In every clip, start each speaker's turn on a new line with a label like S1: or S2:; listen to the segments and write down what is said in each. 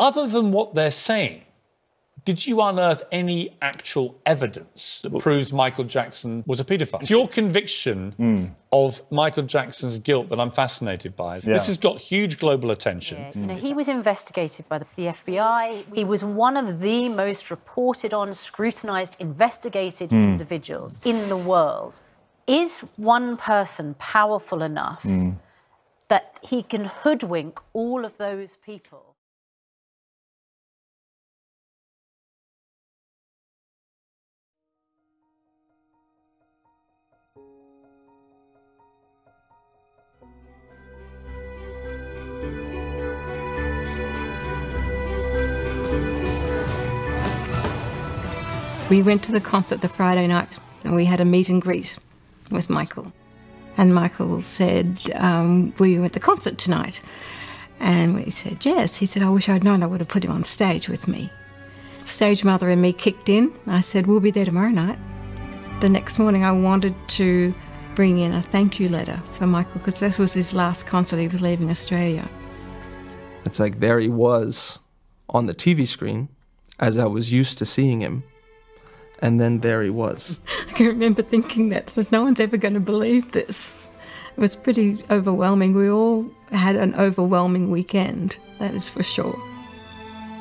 S1: Other than what they're saying, did you unearth any actual evidence that proves Michael Jackson was a paedophile? It's your conviction of Michael Jackson's guilt that I'm fascinated by. Yeah. This has got huge global attention.
S2: Yeah. You know, he was investigated by the FBI. He was one of the most reported on, scrutinised, investigated individuals in the world. Is one person powerful enough that he can hoodwink all of those people?
S3: We went to the concert the Friday night and we had a meet and greet with Michael. And Michael said, were you at the concert tonight? And we said, yes. He said, I wish I'd known I would have put him on stage with me. Stage mother and me kicked in. I said, we'll be there tomorrow night. The next morning I wanted to bring in a thank you letter for Michael because this was his last concert. He was leaving Australia.
S4: It's like there he was on the TV screen as I was used to seeing him. And then there he was.
S3: I can remember thinking that no one's ever going to believe this. It was pretty overwhelming. We all had an overwhelming weekend, that is for sure.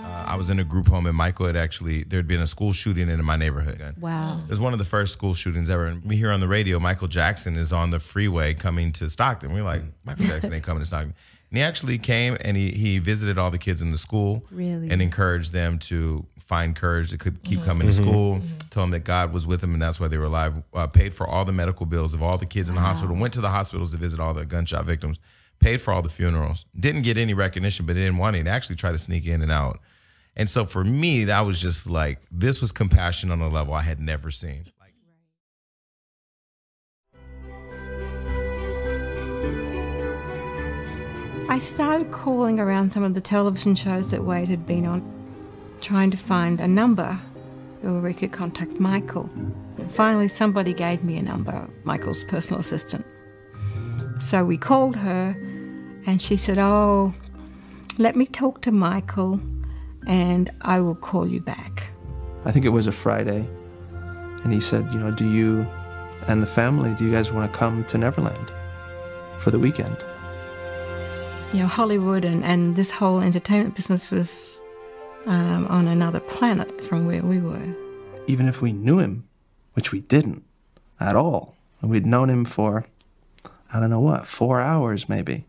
S5: I was in a group home and Michael there'd been a school shooting in my neighborhood.
S3: Wow.
S5: It was one of the first school shootings ever. And we hear on the radio, Michael Jackson is on the freeway coming to Stockton. We're like, Michael Jackson ain't coming to Stockton. And he actually came and he visited all the kids in the school and encouraged them to find courage to keep coming to school, told them that God was with them and that's why they were alive, paid for all the medical bills of all the kids in the hospital, went to the hospitals to visit all the gunshot victims, paid for all the funerals, didn't get any recognition, but didn't want it, and actually tried to sneak in and out. And so for me, that was just like, this was compassion on a level I had never seen.
S3: I started calling around some of the television shows that Wade had been on, trying to find a number where we could contact Michael. And finally, somebody gave me a number, Michael's personal assistant. So we called her, and she said, oh, let me talk to Michael, and I will call you back.
S4: I think it was a Friday, and he said, you know, do you and the family, do you guys want to come to Neverland for the weekend?
S3: You know, Hollywood and this whole entertainment business was on another planet from where we were.
S4: Even if we knew him, which we didn't at all, and we'd known him for, I don't know what, 4 hours maybe.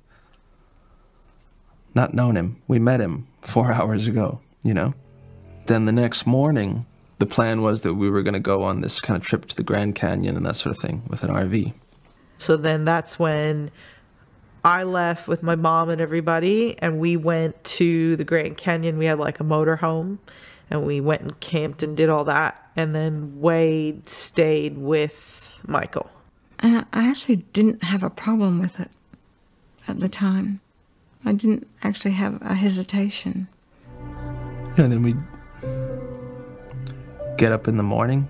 S4: Not known him, we met him 4 hours ago, you know? Then the next morning, the plan was that we were going to go on this kind of trip to the Grand Canyon and that sort of thing with an RV.
S6: So then that's when I left with my mom and everybody, and we went to the Grand Canyon. We had like a motorhome, and we went and camped and did all that. And then Wade stayed with Michael.
S3: And I actually didn't have a problem with it at the time. I didn't actually have a hesitation.
S4: Yeah, and then we'd get up in the morning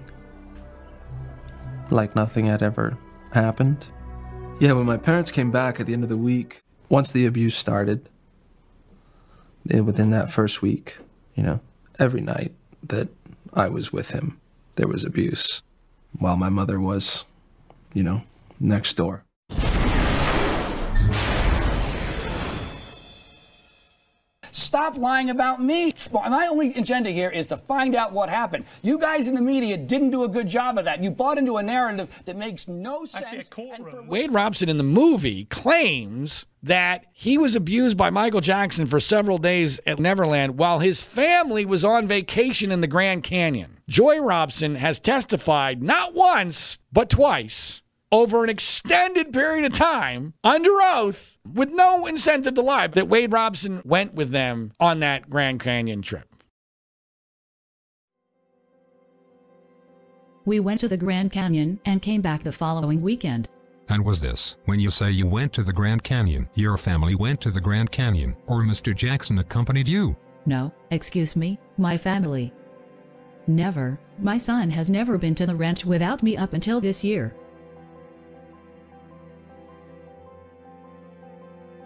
S4: like nothing had ever happened. Yeah, when my parents came back at the end of the week, once the abuse started, within that first week, you know, every night that I was with him, there was abuse, while my mother was, you know, next door.
S7: Stop lying about me. My only agenda here is to find out what happened. You guys in the media didn't do a good job of that. You bought into a narrative that makes no sense.
S8: Wade Robson in the movie claims that he was abused by Michael Jackson for several days at Neverland while his family was on vacation in the Grand Canyon. Joy Robson has testified not once, but twice, over an extended period of time, under oath, with no incentive to lie, that Wade Robson went with them on that Grand Canyon trip.
S9: We went to the Grand Canyon and came back the following weekend.
S10: And was this, when you say you went to the Grand Canyon, your family went to the Grand Canyon, or Mr. Jackson accompanied you?
S9: No, excuse me, my family. Never. My son has never been to the ranch without me up until this year.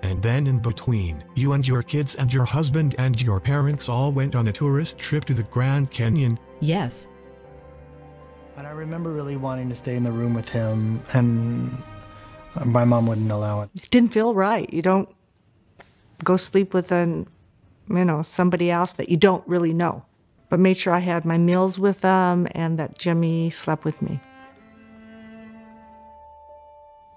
S11: And then in between, you and your kids and your husband and your parents all went on a tourist trip to the Grand Canyon.
S9: Yes.
S12: And I remember really wanting to stay in the room with him, and my mom wouldn't allow it.
S13: It didn't feel right. You don't go sleep with somebody else that you don't really know. But made sure I had my meals with them and that Jimmy slept with me.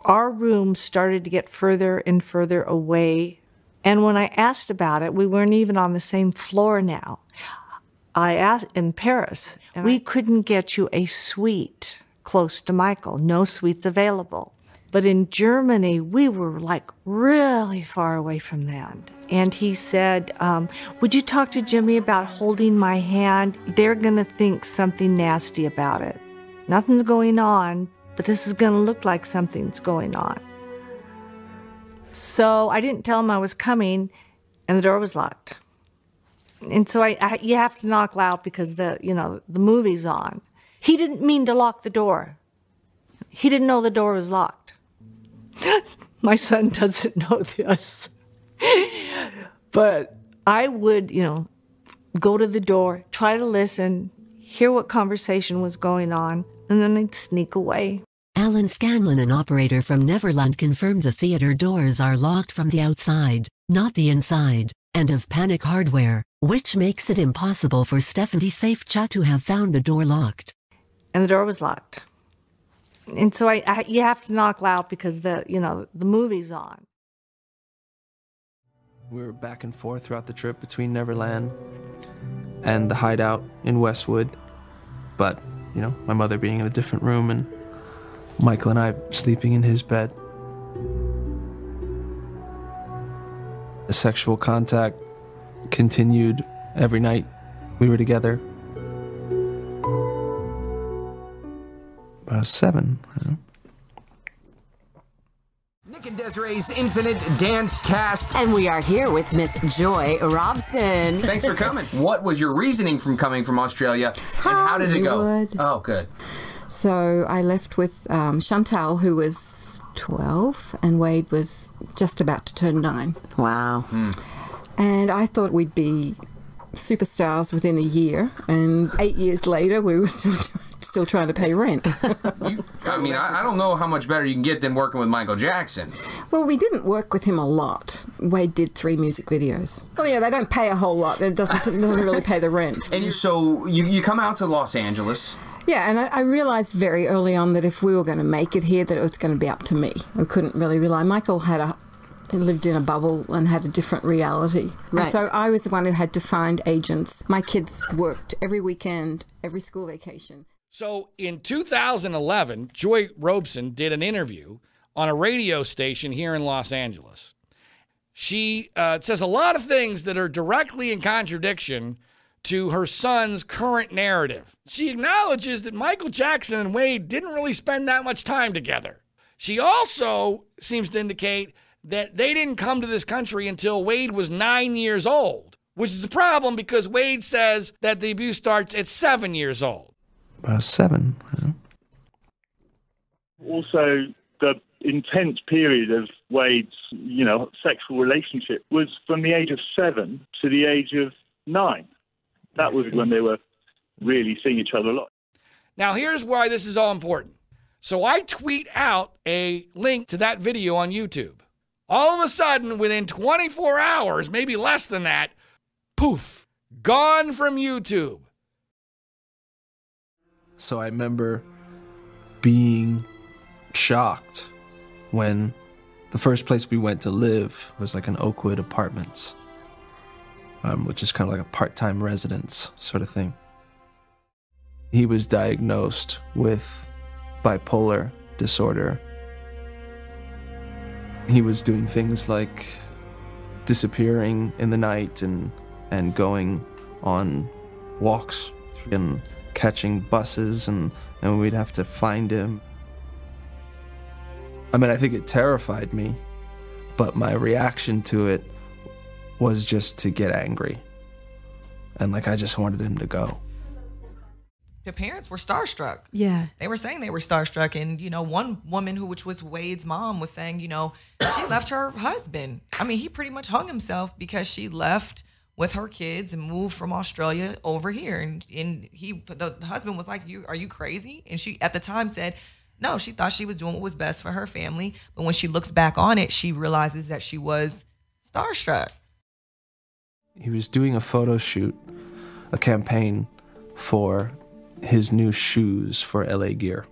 S13: Our room started to get further and further away. And when I asked about it, we weren't even on the same floor now. I asked in Paris, we couldn't get you a suite close to Michael, no suites available. But in Germany, we were like really far away from them. And he said, would you talk to Jimmy about holding my hand? They're gonna think something nasty about it. Nothing's going on, but this is gonna look like something's going on. So I didn't tell him I was coming, and the door was locked. And so you have to knock loud because the movie's on. He didn't mean to lock the door. He didn't know the door was locked. My son doesn't know this. But I would, go to the door, try to listen, hear what conversation was going on, and then I'd sneak away.
S14: Alan Scanlon, an operator from Neverland, confirmed the theater doors are locked from the outside, not the inside, and of Panic Hardware, which makes it impossible for Stephanie Safecha to have found the door locked.
S13: And the door was locked. And so you have to knock loud because the movie's on.
S4: We were back and forth throughout the trip between Neverland and the hideout in Westwood. But, my mother being in a different room and Michael and I sleeping in his bed. The sexual contact continued every night we were together. About 7,
S15: Nick and Desiree's Infinite Dance Cast.
S16: And we are here with Miss Joy Robson.
S15: Thanks for coming. What was your reasoning from coming from Australia, and how did it go? Oh, good.
S3: So I left with Chantal, who was 12, and Wade was just about to turn 9.
S16: Wow.
S3: And I thought we'd be superstars within a year, and 8 years later we were still trying to pay rent.
S15: I don't know how much better you can get than working with Michael Jackson.
S3: Well, we didn't work with him a lot. Wade did 3 music videos. Well, they don't pay a whole lot. It doesn't really pay the rent.
S15: And you come out to Los Angeles.
S3: Yeah, and I realized very early on that if we were going to make it here, that it was going to be up to me. I couldn't really rely. Michael lived in a bubble and had a different reality.
S16: Right.
S3: And so I was the one who had to find agents. My kids worked every weekend, every school vacation.
S8: So in 2011, Joy Robson did an interview on a radio station here in Los Angeles. She says a lot of things that are directly in contradiction to her son's current narrative. She acknowledges that Michael Jackson and Wade didn't really spend that much time together. She also seems to indicate that they didn't come to this country until Wade was 9 years old, which is a problem because Wade says that the abuse starts at 7 years old.
S4: About 7.
S17: Also, the intense period of Wade's, sexual relationship was from the age of 7 to the age of 9. That was when they were really seeing each other a lot.
S8: Now, here's why this is all important. So I tweet out a link to that video on YouTube. All of a sudden, within 24 hours, maybe less than that, poof, gone from YouTube.
S4: So I remember being shocked when the first place we went to live was like an Oakwood Apartments, which is kind of like a part-time residence sort of thing. He was diagnosed with bipolar disorder. He was doing things like disappearing in the night and going on walks and catching buses, and we'd have to find him. I think it terrified me, but my reaction to it was just to get angry. And I just wanted him to go.
S18: her parents were starstruck.
S19: Yeah.
S18: They were saying they were starstruck. And, you know, one woman which was Wade's mom was saying, you know, she left her husband. I mean, he pretty much hung himself because she left with her kids and moved from Australia over here. And the husband was like, are you crazy? And she at the time said, no, she thought she was doing what was best for her family. But when she looks back on it, she realizes that she was starstruck.
S4: He was doing a photo shoot, a campaign for his new shoes for LA Gear.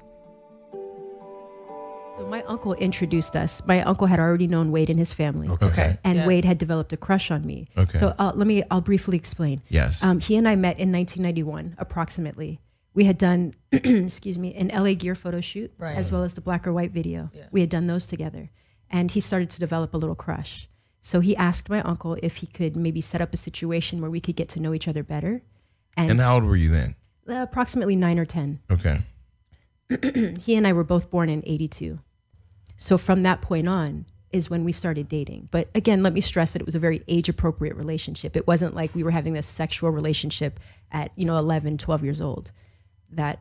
S19: So my uncle introduced us. My uncle had already known Wade and his family.
S5: Okay.
S19: And
S5: Yeah.
S19: Wade had developed a crush on me.
S5: Okay.
S19: So I'll briefly explain.
S5: Yes.
S19: He and I met in 1991, approximately. We had done, excuse me, an LA Gear photo shoot,
S18: Right.
S19: as well as the black or white video.
S18: Yeah.
S19: We had done those together. And he started to develop a little crush. So he asked my uncle if he could maybe set up a situation where we could get to know each other better.
S5: And how old were you then?
S19: Approximately 9 or 10.
S5: Okay.
S19: He and I were both born in 82. So from that point on is when we started dating. But again, let me stress that it was a very age-appropriate relationship. It wasn't like we were having this sexual relationship at, 11, 12 years old that,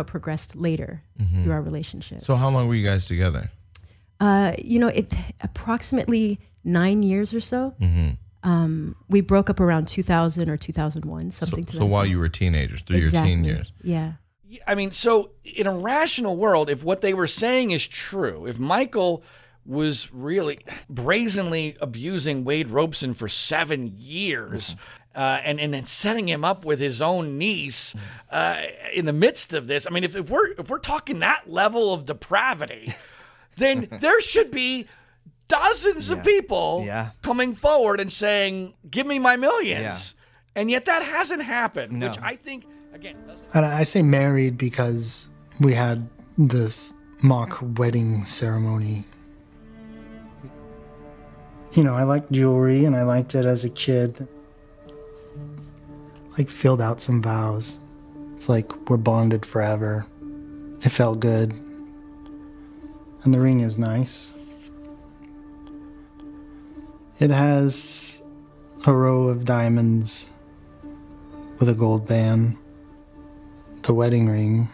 S19: progressed later through our relationship.
S5: So how long were you guys together?
S19: Approximately 9 years or so. We broke up around 2000 or 2001, something to that.
S5: So while you were teenagers, through your teen years.
S19: Yeah.
S8: I mean, so in a rational world, if what they were saying is true, if Michael was really brazenly abusing Wade Robeson for 7 years, and then setting him up with his own niece in the midst of this, I mean, if we're talking that level of depravity, then there should be dozens of people coming forward and saying, "Give me my millions," and yet that hasn't happened, which I think.
S12: And I say married because we had this mock wedding ceremony. I liked jewelry and I liked it as a kid. Like filled out some vows. It's like we're bonded forever. It felt good. And the ring is nice. It has a row of diamonds with a gold band. The wedding ring.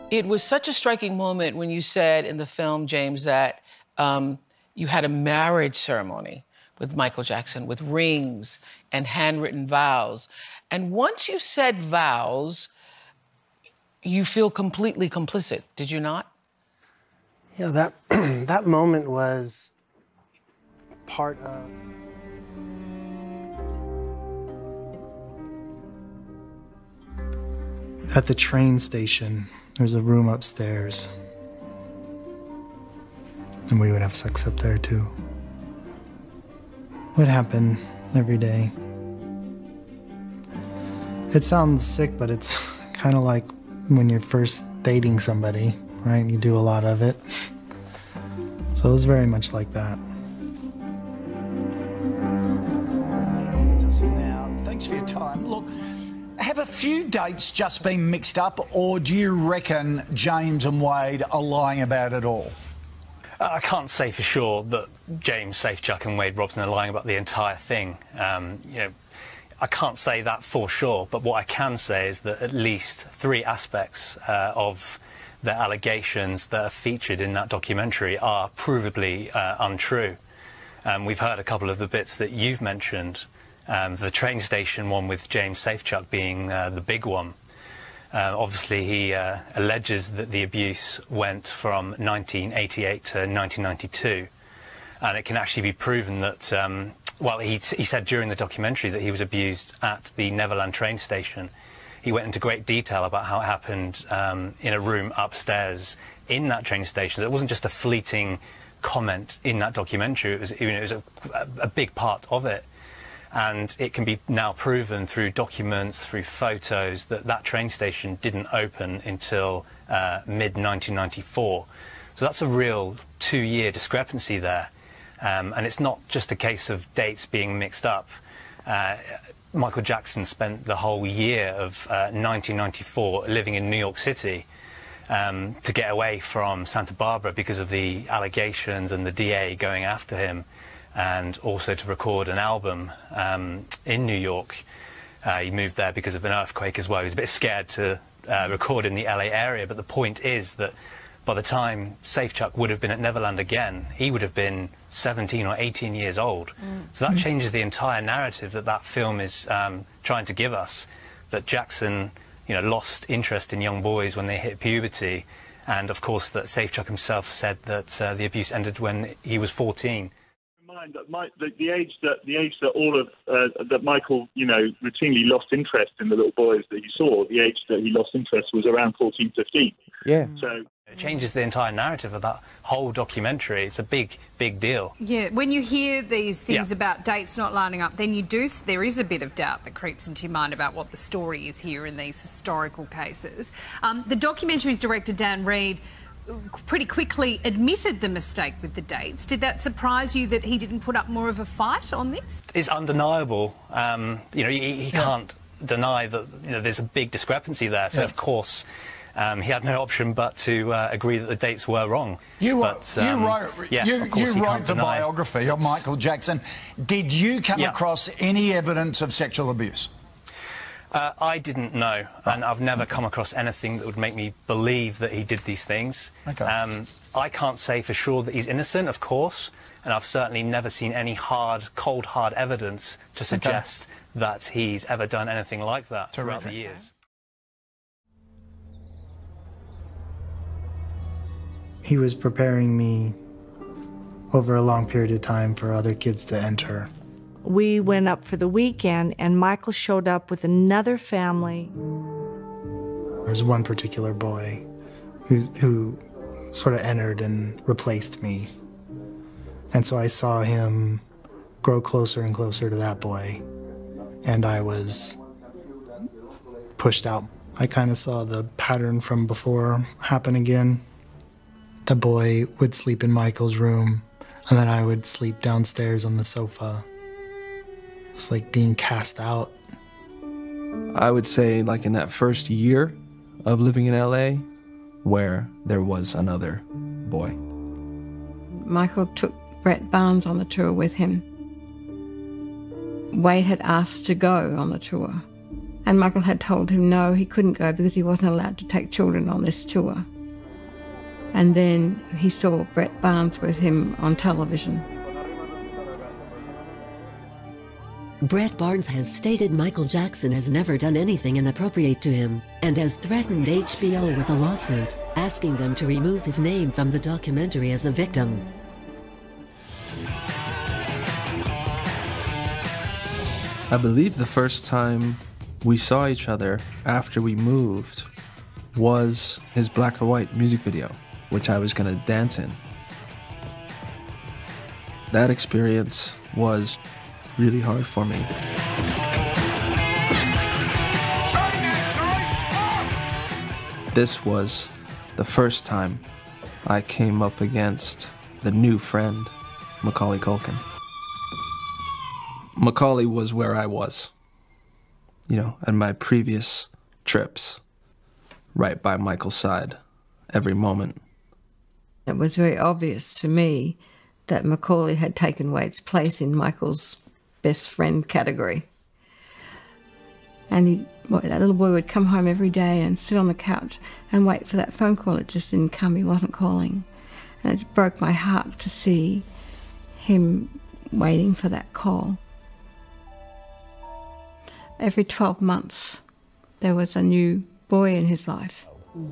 S20: It was such a striking moment when you said in the film, James, that you had a marriage ceremony with Michael Jackson with rings and handwritten vows. And once you said vows, you feel completely complicit, did you not?
S12: Yeah, that that moment was part of. At the train station, there's a room upstairs. And we would have sex up there too. Would happen every day. It sounds sick, but it's kind of like when you're first dating somebody, right? You do a lot of it. So it was very much like that.
S7: Just now, thanks for your time. Look, have a few dates just been mixed up, or do you reckon James and Wade are lying about it all?
S21: I can't say for sure that James Safechuck and Wade Robson are lying about the entire thing. I can't say that for sure, but what I can say is that at least 3 aspects of the allegations that are featured in that documentary are provably untrue. We've heard a couple of the bits that you've mentioned, the train station one with James Safechuck being the big one. Obviously, he alleges that the abuse went from 1988 to 1992, and it can actually be proven that, well, he said during the documentary that he was abused at the Neverland train station. He went into great detail about how it happened in a room upstairs in that train station. It wasn't just a fleeting comment in that documentary. It was a big part of it. And it can be now proven through documents, through photos, that that train station didn't open until mid-1994. So that's a real 2-year discrepancy there. And it's not just a case of dates being mixed up. Michael Jackson spent the whole year of 1994 living in New York City. to get away from Santa Barbara because of the allegations and the DA going after him, and also to record an album in New York. He moved there because of an earthquake as well. He was a bit scared to record in the LA area, but the point is that by the time Safe Chuck would have been at Neverland again, he would have been 17 or 18 years old. So that changes the entire narrative that that film is trying to give us, that Jackson, you know, lost interest in young boys when they hit puberty, and of course that Safe Chuck himself said that the abuse ended when he was 14.
S17: That the age that all of that Michael, you know, routinely lost interest in the little boys that he saw, the age that he lost interest was around 14, 15.
S21: Yeah. So it changes the entire narrative of that whole documentary. It's a big, big deal.
S1: Yeah, when you hear these things about dates not lining up, then there is a bit of doubt that creeps into your mind about what the story is here in these historical cases. The documentary's director, Dan Reed, pretty quickly admitted the mistake with the dates. Did that surprise you that he didn't put up more of a fight on this?
S21: It's undeniable. You know, he can't deny that, you know, there's a big discrepancy there. So of course, he had no option but to agree that the dates were wrong.
S22: You wrote
S21: the
S22: biography of Michael Jackson. Did you come across any evidence of sexual abuse?
S21: I didn't know, and I've never come across anything that would make me believe that he did these things. Okay. I can't say for sure that he's innocent, of course, and I've certainly never seen any cold, hard evidence to suggest that he's ever done anything like that throughout the years.
S12: He was preparing me over a long period of time for other kids to enter.
S13: We went up for the weekend, and Michael showed up with another family.
S12: There was one particular boy who sort of entered and replaced me. And so I saw him grow closer and closer to that boy, and I was pushed out. I kind of saw the pattern from before happen again. The boy would sleep in Michael's room, and then I would sleep downstairs on the sofa. It's like being cast out.
S4: I would say, like, in that first year of living in LA, where there was another boy.
S3: Michael took Brett Barnes on the tour with him. Wade had asked to go on the tour, and Michael had told him no, he couldn't go because he wasn't allowed to take children on this tour. And then he saw Brett Barnes with him on television.
S14: Brett Barnes has stated Michael Jackson has never done anything inappropriate to him, and has threatened HBO with a lawsuit, asking them to remove his name from the documentary as a victim.
S4: I believe the first time we saw each other after we moved was his black and white music video, which I was gonna dance in. That experience was really hard for me. This was the first time I came up against the new friend, Macaulay Culkin. Macaulay was where I was, you know, at my previous trips, right by Michael's side, every moment.
S3: It was very obvious to me that Macaulay had taken Wade's place in Michael's best friend category. And that little boy would come home every day and sit on the couch and wait for that phone call. It just didn't come, he wasn't calling. And it broke my heart to see him waiting for that call. Every 12 months, there was a new boy in his life.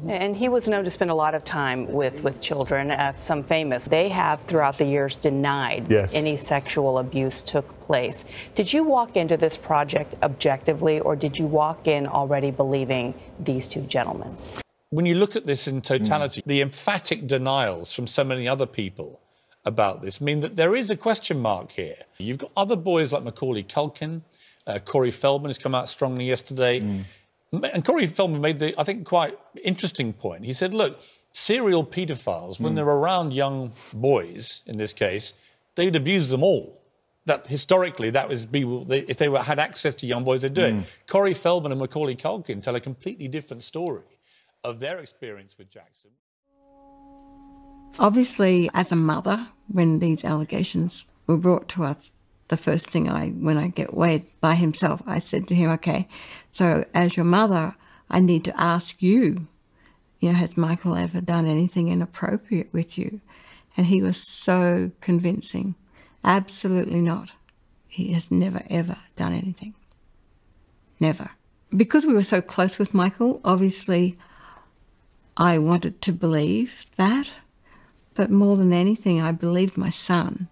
S23: And he was known to spend a lot of time with children, some famous. They have, throughout the years, denied any sexual abuse took place. Did you walk into this project objectively, or did you walk in already believing these two gentlemen?
S8: When you look at this in totality, the emphatic denials from so many other people about this mean that there is a question mark here. You've got other boys like Macaulay Culkin, Corey Feldman has come out strongly yesterday. And Corey Feldman made the, I think, quite interesting point. He said, look, serial paedophiles, when they're around young boys, in this case, they'd abuse them all. That historically, that was people, if they had access to young boys, they'd do it. Corey Feldman and Macaulay Culkin tell a completely different story
S2: of their experience with Jackson.
S3: Obviously, as a mother, when these allegations were brought to us, the first thing when I get Wade by himself, I said to him, okay, so as your mother, I need to ask you, has Michael ever done anything inappropriate with you? And he was so convincing. Absolutely not. He has never, ever done anything. Never. Because we were so close with Michael, obviously, I wanted to believe that. But more than anything, I believed my son.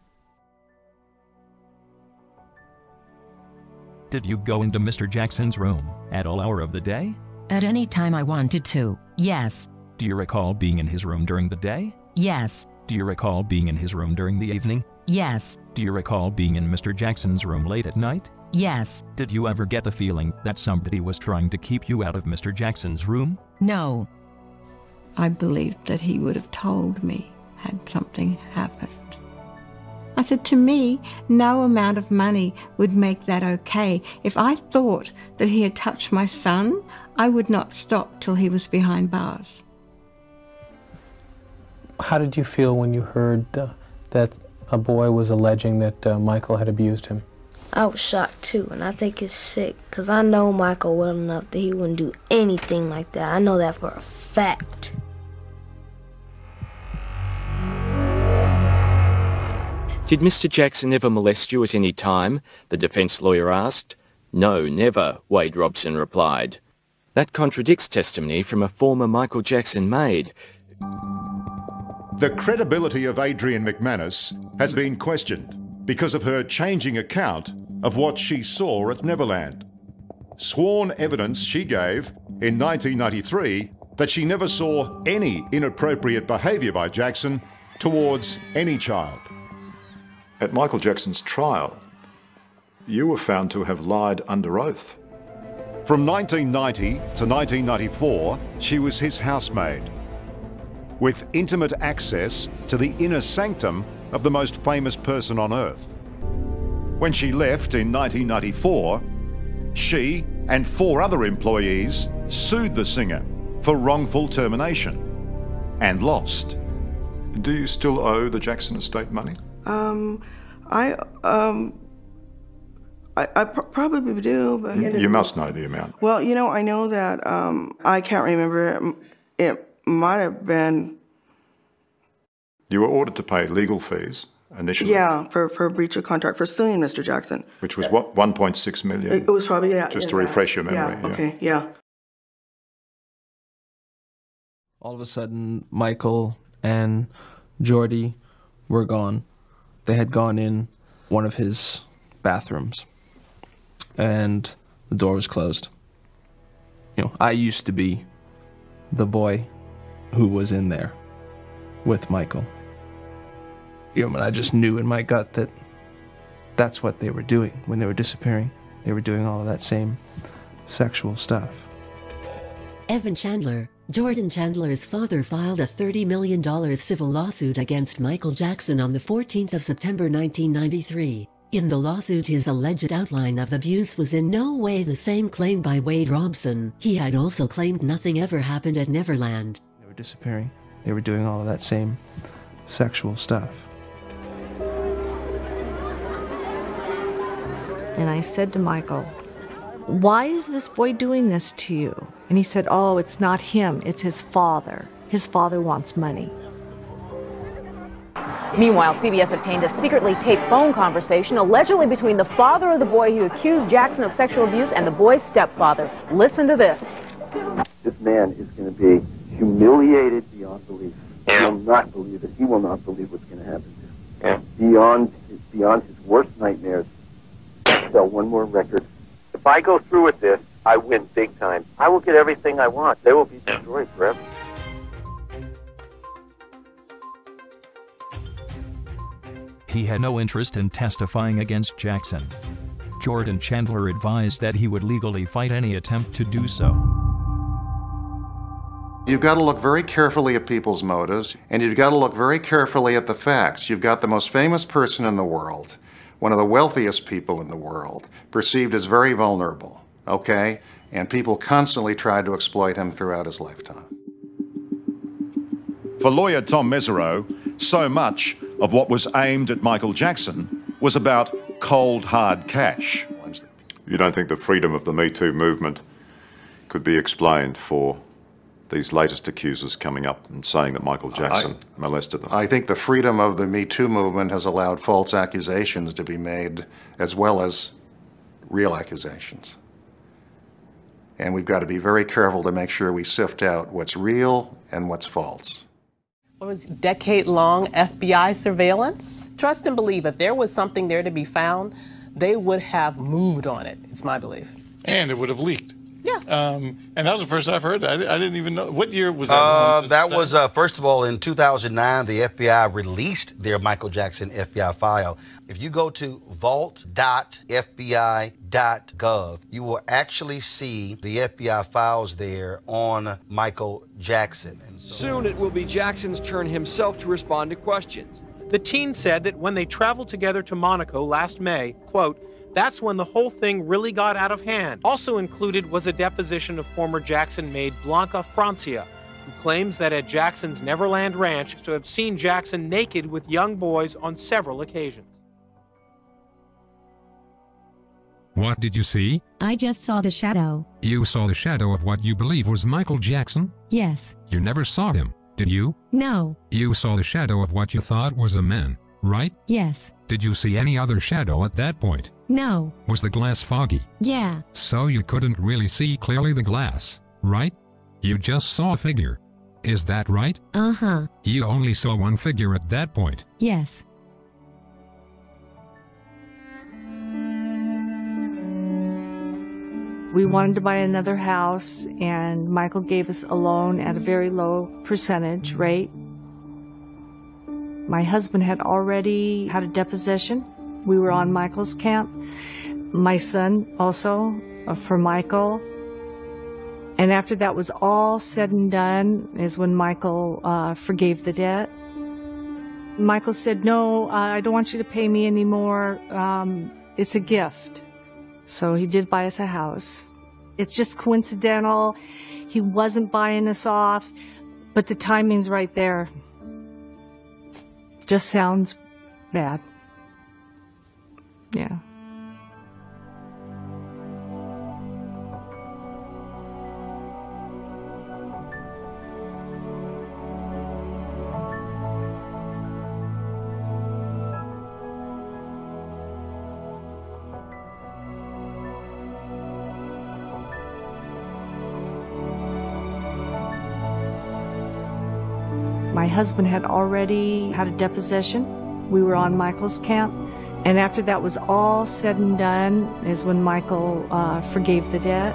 S6: Did you go into Mr. Jackson's room at all hour of the day?
S10: At any time I wanted to, yes.
S6: Do you recall being in his room during the day?
S10: Yes.
S6: Do you recall being in his room during the evening?
S10: Yes.
S6: Do you recall being in Mr. Jackson's room late at night?
S10: Yes.
S6: Did you ever get the feeling that somebody was trying to keep you out of Mr. Jackson's room?
S10: No.
S3: I believed that he would have told me had something happened. I said, to me, no amount of money would make that okay. If I thought that he had touched my son, I would not stop till he was behind bars.
S24: How did you feel when you heard that a boy was alleging that Michael had abused him?
S25: I was shocked too, and I think it's sick, because I know Michael well enough that he wouldn't do anything like that. I know that for a fact.
S26: Did Mr. Jackson ever molest you at any time? The defence lawyer asked. No, never, Wade Robson replied. That contradicts testimony from a former Michael Jackson maid.
S27: The credibility of Adrienne McManus has been questioned because of her changing account of what she saw at Neverland. Sworn evidence she gave in 1993 that she never saw any inappropriate behaviour by Jackson towards any child.
S28: At Michael Jackson's trial, you were found to have lied under oath.
S27: From 1990 to 1994, she was his housemaid, with intimate access to the inner sanctum of the most famous person on earth. When she left in 1994, she and 4 other employees sued the singer for wrongful termination and lost.
S28: Do you still owe the Jackson estate money?
S29: I probably do, but
S28: you must know the amount.
S29: Well, I know that I can't remember. It might have been.
S28: You were ordered to pay legal fees initially.
S29: Yeah, for breach of contract for suing Mr. Jackson.
S28: Which was what, 1.6 million?
S29: It was probably
S28: Just to refresh your memory.
S29: Yeah. Okay. Yeah.
S4: All of a sudden, Michael and Jordy were gone. They had gone in one of his bathrooms, and the door was closed. I used to be the boy who was in there with Michael. And I just knew in my gut that that's what they were doing when they were disappearing. They were doing all of that same sexual stuff.
S14: Evan Chandler, Jordan Chandler's father, filed a $30 million civil lawsuit against Michael Jackson on the 14th of September 1993. In the lawsuit, his alleged outline of abuse was in no way the same claimed by Wade Robson. He had also claimed nothing ever happened at Neverland.
S4: They were disappearing. They were doing all of that same sexual stuff.
S13: And I said to Michael, why is this boy doing this to you? And he said, oh, it's not him, it's his father. His father wants money.
S30: Meanwhile, CBS obtained a secretly taped phone conversation allegedly between the father of the boy who accused Jackson of sexual abuse and the boy's stepfather. Listen to this.
S31: This man is going to be humiliated beyond belief. He will not believe it. He will not believe what's going to happen to him. Beyond his worst nightmares. Sell one more record. If I go through with this, I win big time. I will get everything I want. They will be destroyed forever.
S6: He had no interest in testifying against Jackson. Jordan Chandler advised that he would legally fight any attempt to do so.
S32: You've got to look very carefully at people's motives, and you've got to look very carefully at the facts. You've got the most famous person in the world, one of the wealthiest people in the world, perceived as very vulnerable, okay? And people constantly tried to exploit him throughout his lifetime.
S27: For lawyer Tom Mesereau, so much of what was aimed at Michael Jackson was about cold, hard cash.
S28: You don't think the freedom of the Me Too movement could be explained for these latest accusers coming up and saying that Michael Jackson molested them?
S32: I think the freedom of the Me Too movement has allowed false accusations to be made as well as real accusations. And we've got to be very careful to make sure we sift out what's real and what's false.
S1: What was decade-long FBI surveillance? Trust and believe if there was something there to be found, they would have moved on it, it's my belief.
S5: And it would have leaked.
S1: Yeah.
S5: And that was the first I've heard. I didn't even know. What year was that?
S7: That was, first of all, in 2009, the FBI released their Michael Jackson FBI file. If you go to vault.fbi.gov, you will actually see the FBI files there on Michael Jackson. And so
S9: soon it will be Jackson's turn himself to respond to questions.
S24: The teen said that when they traveled together to Monaco last May, quote, that's when the whole thing really got out of hand. Also included was a deposition of former Jackson maid Blanca Francia, who claims that at Jackson's Neverland Ranch to have seen Jackson naked with young boys on several occasions.
S11: What did you see?
S15: I just saw the shadow.
S11: You saw the shadow of what you believe was Michael Jackson?
S15: Yes.
S11: You never saw him, did you?
S15: No.
S11: You saw the shadow of what you thought was a man, right?
S15: Yes.
S11: Did you see any other shadow at that point?
S15: No.
S11: Was the glass foggy?
S15: Yeah.
S11: So you couldn't really see clearly the glass, right? You just saw a figure. Is that right?
S15: Uh-huh.
S11: You only saw one figure at that point?
S15: Yes.
S13: We wanted to buy another house, and Michael gave us a loan at a very low percentage rate. My husband had already had a deposition. We were on Michael's camp. My son also, for Michael. And after that was all said and done is when Michael forgave the debt. Michael said, no, I don't want you to pay me anymore. It's a gift. So he did buy us a house. It's just coincidental. He wasn't buying us off, but the timing's right there. Just sounds bad. Yeah. My husband had already had a deposition. We were on Michael's camp. And after that was all said and done is when Michael forgave the debt.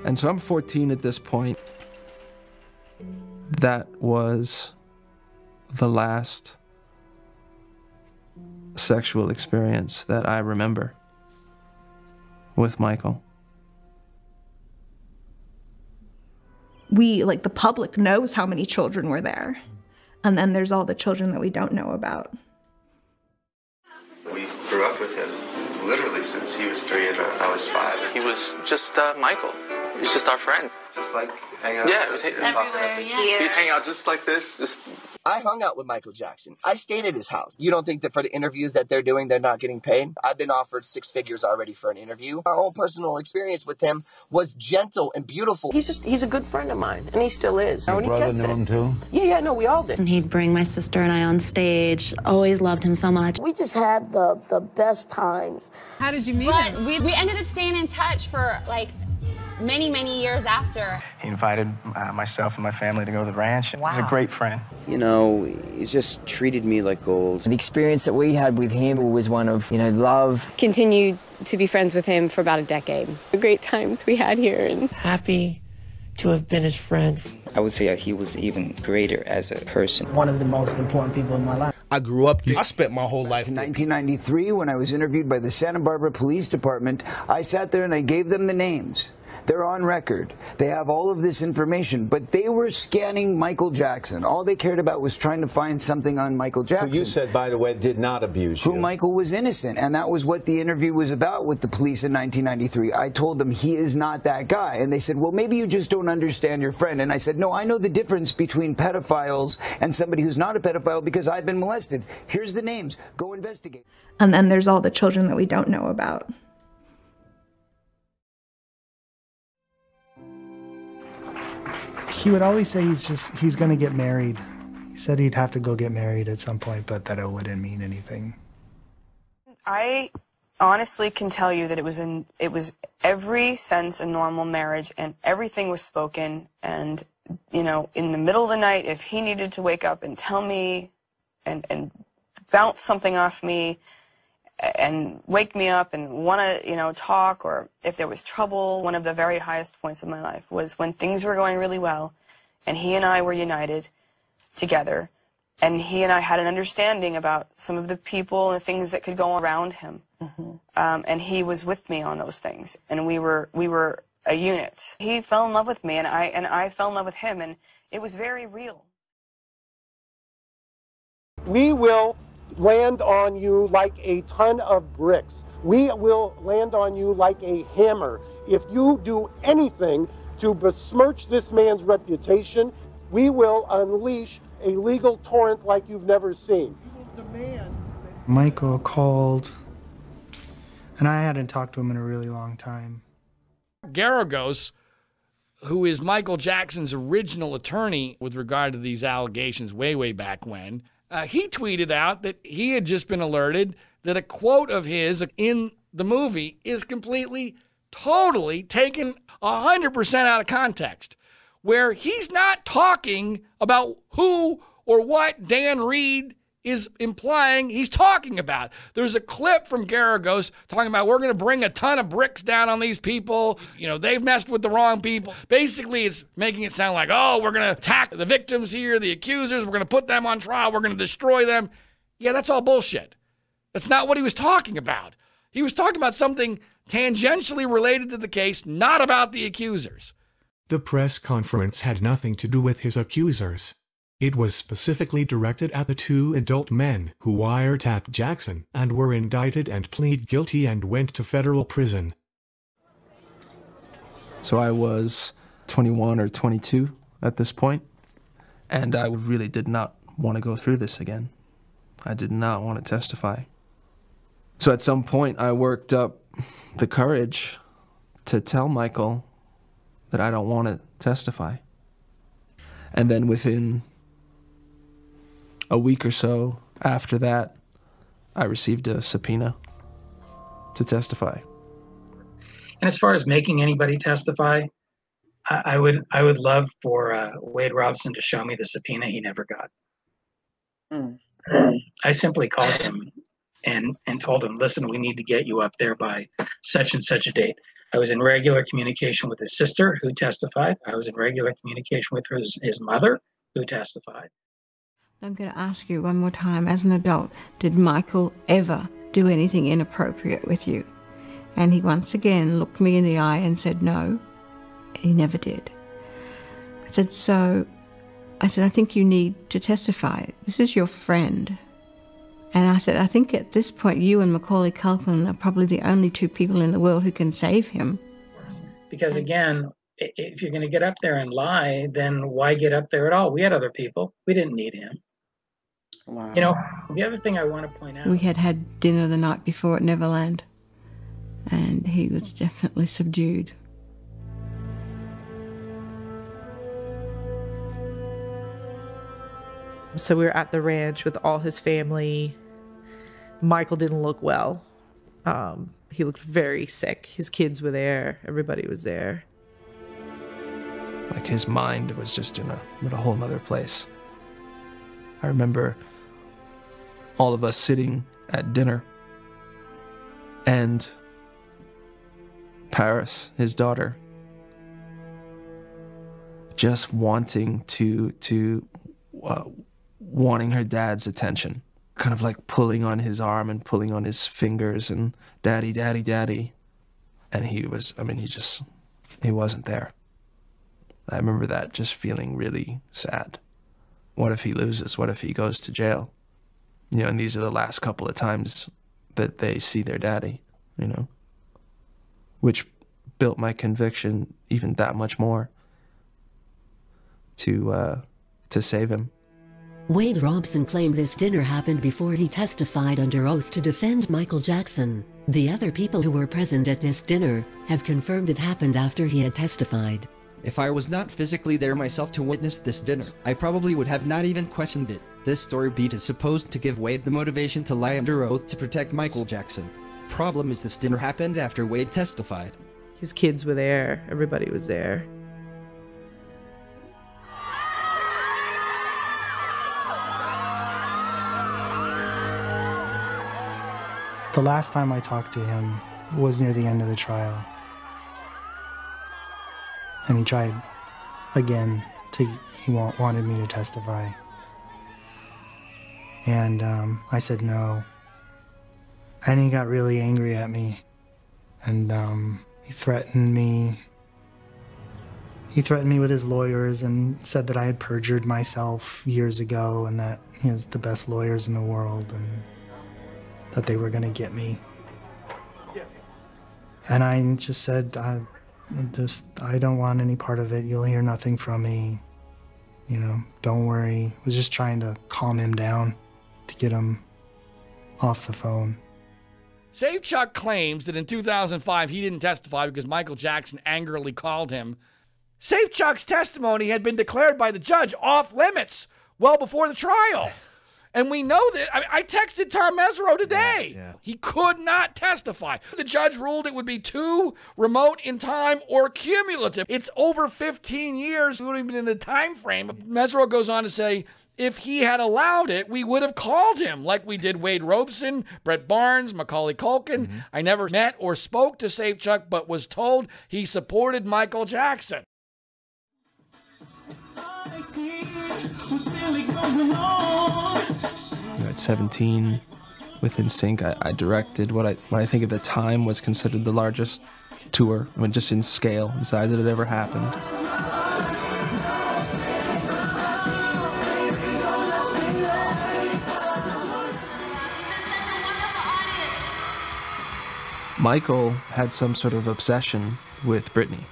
S4: And so I'm 14 at this point. That was the last sexual experience that I remember with Michael.
S16: The public knows how many children were there. And then there's all the children that we don't know about.
S17: We grew up with him literally since he was 3 and I was 5.
S18: He was just Michael. He was just our friend.
S17: Just like hang out.
S18: Yeah,
S17: with us and
S18: everywhere, yeah. He'd hang out just like this.
S31: I hung out with Michael Jackson. I stayed at his house. You don't think that for the interviews that they're doing, they're not getting paid? I've been offered 6 figures already for an interview. Our own personal experience with him was gentle and beautiful.
S19: He's a good friend of mine, and he still is.
S20: Your brother knew him too?
S19: Yeah, no, we all did.
S22: And he'd bring my sister and I on stage. Always loved him so much.
S33: We just had the best times.
S34: How did you meet him? We ended up staying in touch for many years after.
S35: He invited myself and my family to go to the ranch. Wow. He was a great friend.
S36: You know, he just treated me like gold.
S37: The experience that we had with him was one of, love.
S38: Continued to be friends with him for about a decade. The great times we had here. And
S39: happy to have been his friend.
S40: I would say that he was even greater as a person.
S41: One of the most important people in my life.
S42: I grew up there. I spent my whole life.
S43: In 1993, when I was interviewed by the Santa Barbara Police Department, I sat there and I gave them the names.
S1: They're on record. They have all of this information, but they were scanning Michael Jackson. All they cared about was trying to find something on Michael Jackson.
S2: Who you said, by the way, did not abuse you.
S1: Who Michael was innocent, and that was what the interview was about with the police in 1993. I told them he is not that guy, and they said, well, maybe you just don't understand your friend. And I said, no, I know the difference between pedophiles and somebody who's not a pedophile because I've been molested. Here's the names. Go investigate.
S16: And then there's all the children that we don't know about.
S41: He would always say he's going to get married. He said he'd have to go get married at some point, but that it wouldn't mean anything.
S3: I honestly can tell you that it was every sense a normal marriage, and everything was spoken. And, you know, in the middle of the night, if he needed to wake up and tell me and bounce something off me and wake me up and want to, you know, talk, or if there was trouble, one of the very highest points of my life was when things were going really well and he and I were united together, and he and I had an understanding about some of the people and the things that could go around him. And he was with me on those things, and we were a unit. He fell in love with me, and I fell in love with him, and it was very real.
S24: We will land on you like a ton of bricks. We will land on you like a hammer. If you do anything to besmirch this man's reputation, we will unleash a legal torrent like you've never seen.
S41: Michael called, and I hadn't talked to him in a really long time.
S5: Garagos, who is Michael Jackson's original attorney with regard to these allegations way back when, he tweeted out that he had just been alerted that a quote of his in the movie is completely, totally taken 100% out of context, where he's not talking about who or what Dan Reed is implying he's talking about. There's a clip from Garagos talking about, we're going to bring a ton of bricks down on these people. You know, they've messed with the wrong people. Basically, it's making it sound like, oh, we're going to attack the victims here, the accusers. We're going to put them on trial. We're going to destroy them. Yeah, that's all bullshit. That's not what he was talking about. He was talking about something tangentially related to the case, not about the accusers.
S6: The press conference had nothing to do with his accusers. It was specifically directed at the two adult men who wiretapped Jackson and were indicted and plead guilty and went to federal prison.
S4: So I was 21 or 22 at this point, and I really did not want to go through this again. I did not want to testify. So at some point, I worked up the courage to tell Michael that I don't want to testify. And then within a week or so after that, I received a subpoena to testify.
S7: And as far as making anybody testify, I would love for Wade Robson to show me the subpoena he never got. I simply called him and told him, listen, we need to get you up there by such and such a date. I was in regular communication with his sister, who testified. I was in regular communication with his mother, who testified.
S8: I'm going to ask you one more time, as an adult, did Michael ever do anything inappropriate with you? And he once again looked me in the eye and said, no, he never did. I said, I think you need to testify. This is your friend. And I said, I think at this point, you and Macaulay Culkin are probably the only two people in the world who can save him.
S7: Because again, if you're going to get up there and lie, then why get up there at all? We had other people. We didn't need him. Wow. You know, the other thing I want to point out.
S8: We had dinner the night before at Neverland, and he was definitely subdued.
S9: So we were at the ranch with all his family. Michael didn't look well. He looked very sick. His kids were there. Everybody was there.
S4: Like his mind was just in a whole nother place. I remember all of us sitting at dinner, and Paris, his daughter, just wanting wanting her dad's attention, kind of like pulling on his arm and pulling on his fingers and daddy, daddy, daddy. And he was, I mean, he just he wasn't there. I remember that just feeling really sad. What if he loses? What if he goes to jail? You know, and these are the last couple of times that they see their daddy, you know, which built my conviction even that much more to save him.
S10: Wade Robson claimed this dinner happened before he testified under oath to defend Michael Jackson. The other people who were present at this dinner have confirmed it happened after he had testified.
S11: If I was not physically there myself to witness this dinner, I probably would have not even questioned it. This story beat is supposed to give Wade the motivation to lie under oath to protect Michael Jackson. Problem is this dinner happened after Wade testified.
S9: His kids were there. Everybody was there.
S41: The last time I talked to him was near the end of the trial. And he tried again he wanted me to testify. And I said no. And he got really angry at me. And he threatened me. He threatened me with his lawyers and said that I had perjured myself years ago and that he was the best lawyers in the world and that they were going to get me. And I just said, I don't want any part of it. You'll hear nothing from me. You know, don't worry. I was just trying to calm him down, to get him off the phone.
S5: Save Chuck claims that in 2005 he didn't testify because Michael Jackson angrily called him. Save Chuck's testimony had been declared by the judge off limits well before the trial. And we know that. I texted Tom Mesereau today. Yeah. He could not testify. The judge ruled it would be too remote in time or cumulative. It's over 15 years. We weren't even in the time frame. Mesereau goes on to say, if he had allowed it, we would have called him like we did Wade Robson, Brett Barnes, Macaulay Culkin. I never met or spoke to Save Chuck, but was told he supported Michael Jackson.
S4: At 17, with NSYNC, I directed what I think at the time was considered the largest tour. I mean, just in scale, in size that had ever happened. Michael had some sort of obsession with Britney.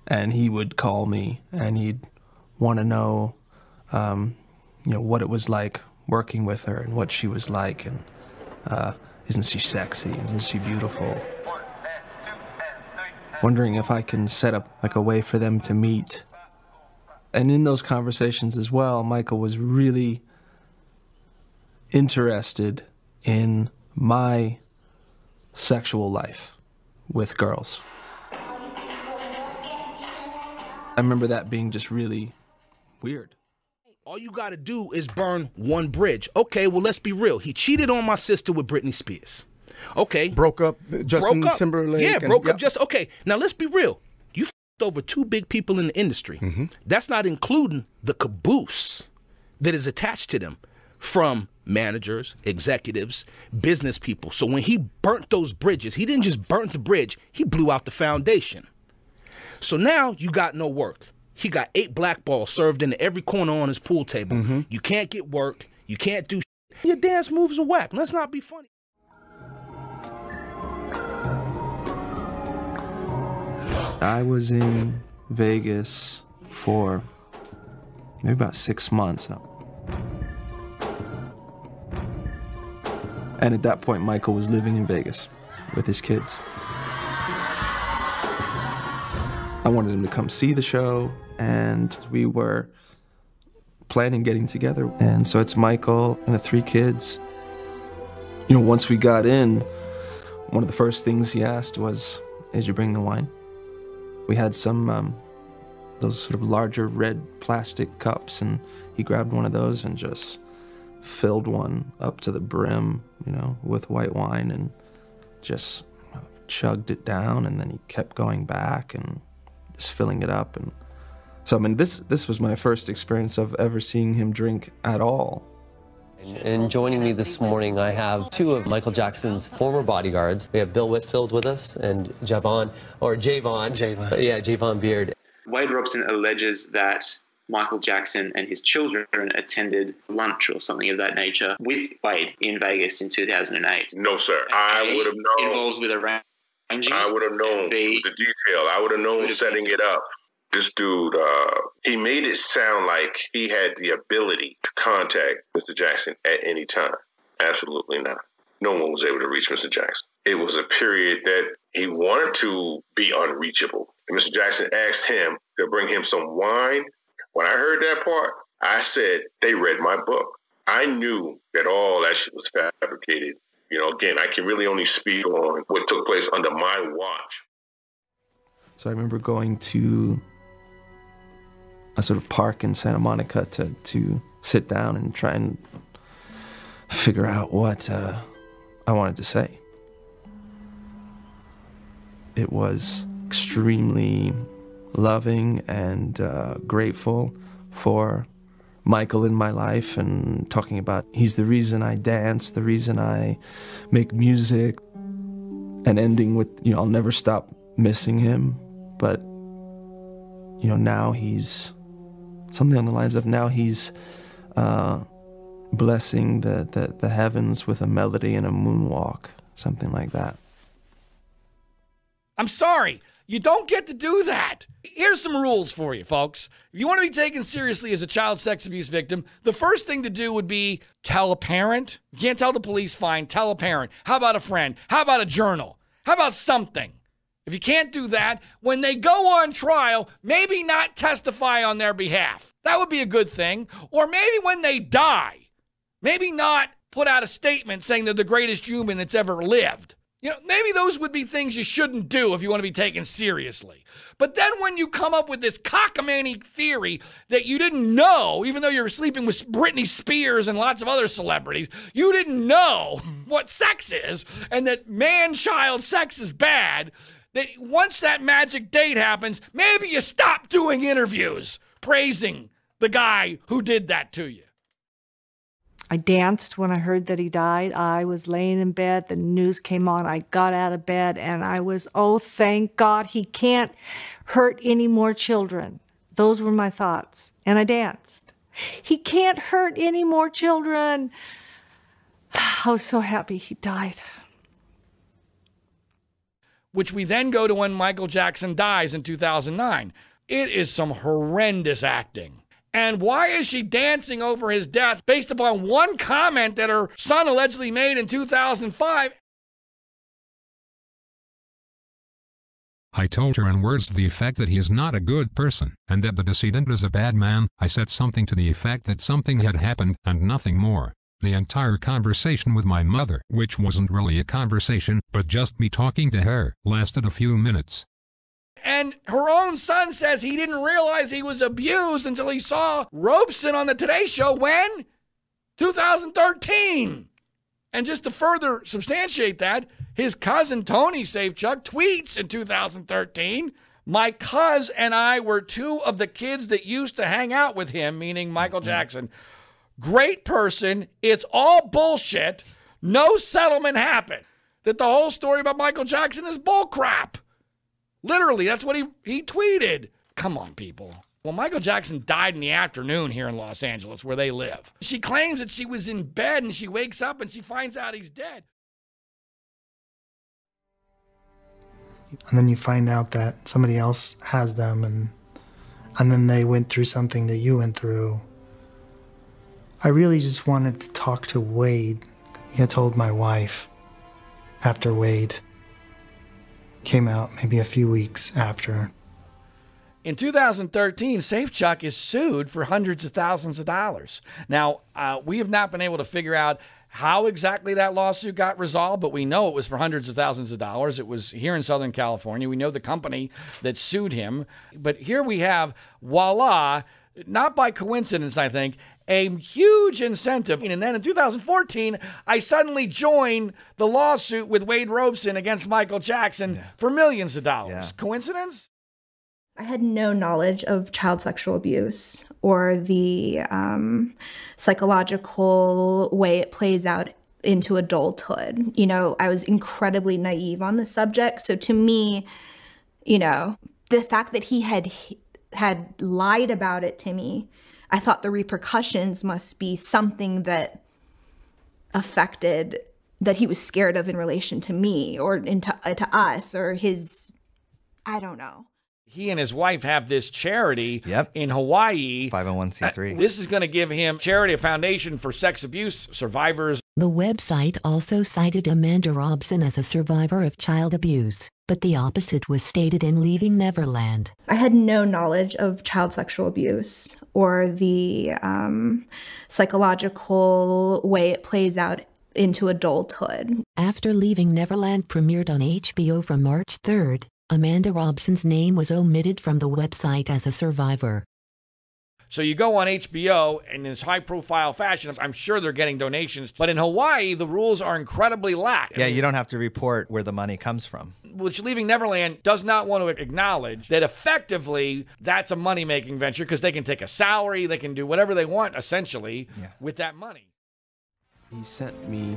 S4: And he would call me and he'd want to know, you know, what it was like working with her and what she was like, and isn't she sexy, isn't she beautiful? Wondering if I can set up like a way for them to meet. And in those conversations as well, Michael was really interested in my sexual life with girls. I remember that being just really weird.
S42: All you gotta do is burn one bridge. Okay, well, let's be real. He cheated on my sister with Britney Spears. Okay.
S12: Broke up Justin Timberlake.
S42: Yeah, broke up just, okay. Now, let's be real. You f***ed over two big people in the industry. That's not including the caboose that is attached to them from managers, executives, business people. So when he burnt those bridges, he didn't just burn the bridge, he blew out the foundation. So now you got no work. He got 8 blackballs served into every corner on his pool table. You can't get work. You can't do shit. Your dance moves are whack. Let's not be funny.
S4: I was in Vegas for maybe about 6 months. And at that point, Michael was living in Vegas with his kids. I wanted him to come see the show, and we were planning getting together. And so it's Michael and the 3 kids. You know, once we got in, one of the first things he asked was, "Did you bring the wine?" We had some, those sort of larger red plastic cups, and he grabbed one of those and just filled one up to the brim, you know, with white wine, and just chugged it down, and then he kept going back and just filling it up. And so, I mean, this was my first experience of ever seeing him drink at all.
S13: And joining me this morning, I have two of Michael Jackson's former bodyguards. We have Bill Whitfield with us and Javon Beard.
S14: Wade Robson alleges that Michael Jackson and his children attended lunch or something of that nature with Wade in Vegas in 2008.
S15: No, sir. I would have known.
S14: Involved with arranging?
S15: I would have known the detail. I would have known setting it up. This dude, he made it sound like he had the ability to contact Mr. Jackson at any time. Absolutely not. No one was able to reach Mr. Jackson. It was a period that he wanted to be unreachable. And Mr. Jackson asked him to bring him some wine. When I heard that part, I said, they read my book. I knew that all that shit was fabricated. You know, again, I can really only speak on what took place under my watch.
S4: So I remember going to a sort of park in Santa Monica to sit down and try and figure out what I wanted to say. It was extremely loving and grateful for Michael in my life, and talking about he's the reason I dance, the reason I make music, and ending with, you know, I'll never stop missing him. But, you know, now he's something on the lines of now he's blessing the heavens with a melody and a moonwalk, something like that.
S5: I'm sorry. You don't get to do that. Here's some rules for you, folks. If you want to be taken seriously as a child sex abuse victim, the first thing to do would be tell a parent. You can't tell the police, fine, tell a parent. How about a friend? How about a journal? How about something? If you can't do that, when they go on trial, maybe not testify on their behalf. That would be a good thing. Or maybe when they die, maybe not put out a statement saying they're the greatest human that's ever lived. You know, maybe those would be things you shouldn't do if you want to be taken seriously. But then when you come up with this cockamamie theory that you didn't know, even though you were sleeping with Britney Spears and lots of other celebrities, you didn't know what sex is, and that man-child sex is bad, that once that magic date happens, maybe you stop doing interviews praising the guy who did that to you.
S17: I danced when I heard that he died. I was laying in bed. The news came on. I got out of bed and I was, oh, thank God he can't hurt any more children. Those were my thoughts. And I danced. He can't hurt any more children. I was so happy he died.
S5: Which we then go to when Michael Jackson dies in 2009. It is some horrendous acting. And why is she dancing over his death based upon one comment that her son allegedly made in 2005?
S18: I told her in words to the effect that he is not a good person, and that the decedent is a bad man. I said something to the effect that something had happened, and nothing more. The entire conversation with my mother, which wasn't really a conversation, but just me talking to her, lasted a few minutes.
S5: And her own son says he didn't realize he was abused until he saw Robeson on the Today Show when? 2013. And just to further substantiate that, his cousin Tony Safechuck tweets in 2013, "My cuz and I were two of the kids that used to hang out with him," meaning Michael Jackson. "Great person. It's all bullshit. No settlement happened." That the whole story about Michael Jackson is bullcrap. Literally, that's what he tweeted. Come on, people. Well, Michael Jackson died in the afternoon here in Los Angeles, where they live. She claims that she was in bed and she wakes up and she finds out he's dead.
S41: And then you find out that somebody else has them, and then they went through something that you went through. I really just wanted to talk to Wade. I told my wife after Wade came out, maybe a few weeks after.
S5: In 2013, Safechuck is sued for hundreds of thousands of dollars. Now, we have not been able to figure out how exactly that lawsuit got resolved, but we know it was for hundreds of thousands of dollars. It was here in Southern California. We know the company that sued him. But here we have, voila, not by coincidence, I think, a huge incentive. And then in 2014, I suddenly joined the lawsuit with Wade Robeson against Michael Jackson for millions of dollars. Coincidence?
S16: I had no knowledge of child sexual abuse or the psychological way it plays out into adulthood. You know, I was incredibly naive on the subject. So to me, you know, the fact that he had lied about it to me, I thought the repercussions must be something that affected, that he was scared of in relation to me or to us or his, I don't know.
S5: He and his wife have this charity in Hawaii.
S2: 501c3.
S5: This is going to give him charity, a foundation for sex abuse survivors.
S19: The website also cited Amanda Robson as a survivor of child abuse, but the opposite was stated in Leaving Neverland.
S16: I had no knowledge of child sexual abuse or the psychological way it plays out into adulthood.
S19: After Leaving Neverland premiered on HBO from March 3rd, Amanda Robson's name was omitted from the website as a survivor.
S5: So you go on HBO in this high-profile fashion. I'm sure they're getting donations. But in Hawaii, the rules are incredibly lax.
S2: Yeah, you don't have to report where the money comes from.
S5: Which Leaving Neverland does not want to acknowledge that effectively that's a money-making venture because they can take a salary, they can do whatever they want, essentially, with that money.
S4: He sent me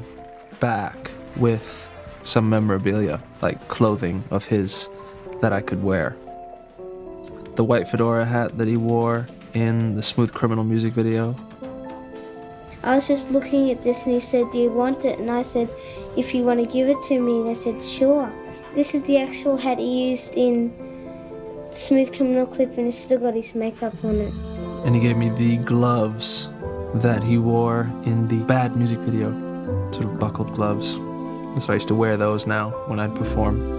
S4: back with some memorabilia, like clothing of his that I could wear. The white fedora hat that he wore in the Smooth Criminal music video.
S20: I was just looking at this and he said, "Do you want it?" And I said, "If you want to give it to me." And I said, "Sure." This is the actual hat he used in Smooth Criminal clip and he's still got his makeup on it.
S4: And he gave me the gloves that he wore in the Bad music video, sort of buckled gloves. So I used to wear those now when I'd perform.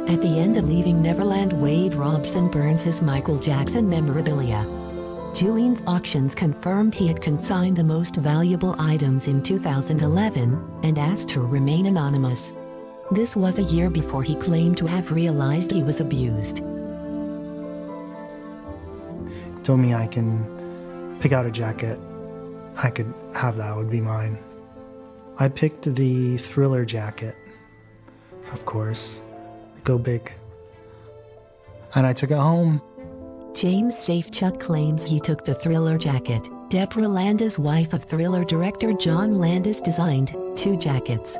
S19: At the end of Leaving Neverland, Wade Robson burns his Michael Jackson memorabilia. Julien's Auctions confirmed he had consigned the most valuable items in 2011 and asked to remain anonymous. This was a year before he claimed to have realized he was abused.
S41: He told me I can pick out a jacket. I could have that, would be mine. I picked the Thriller jacket, of course. Go big. And I took it home.
S19: James Safechuck claims he took the Thriller jacket. Deborah Landis, wife of Thriller director John Landis, designed 2 jackets.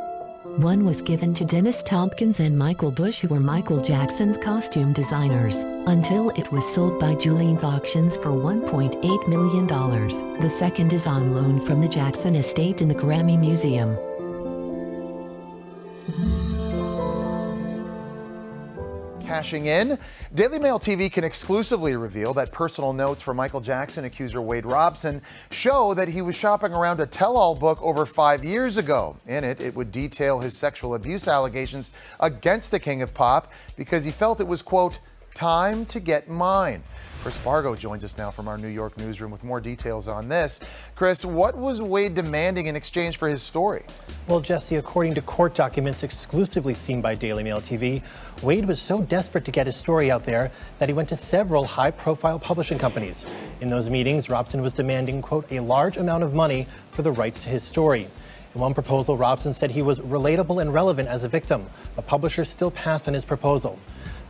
S19: One was given to Dennis Tompkins and Michael Bush, who were Michael Jackson's costume designers, until it was sold by Julien's Auctions for $1.8 million. The second is on loan from the Jackson estate in the Grammy Museum.
S2: Cashing in, Daily Mail TV can exclusively reveal that personal notes from Michael Jackson accuser Wade Robson show that he was shopping around a tell-all book over 5 years ago. In it, it would detail his sexual abuse allegations against the King of Pop because he felt it was, quote, time to get mine. Chris Bargo joins us now from our New York newsroom with more details on this. Chris, what was Wade demanding in exchange for his story?
S21: Well, Jesse, according to court documents exclusively seen by Daily Mail TV, Wade was so desperate to get his story out there that he went to several high-profile publishing companies. In those meetings, Robson was demanding, quote, a large amount of money for the rights to his story. In one proposal, Robson said he was relatable and relevant as a victim. The publisher still passed on his proposal.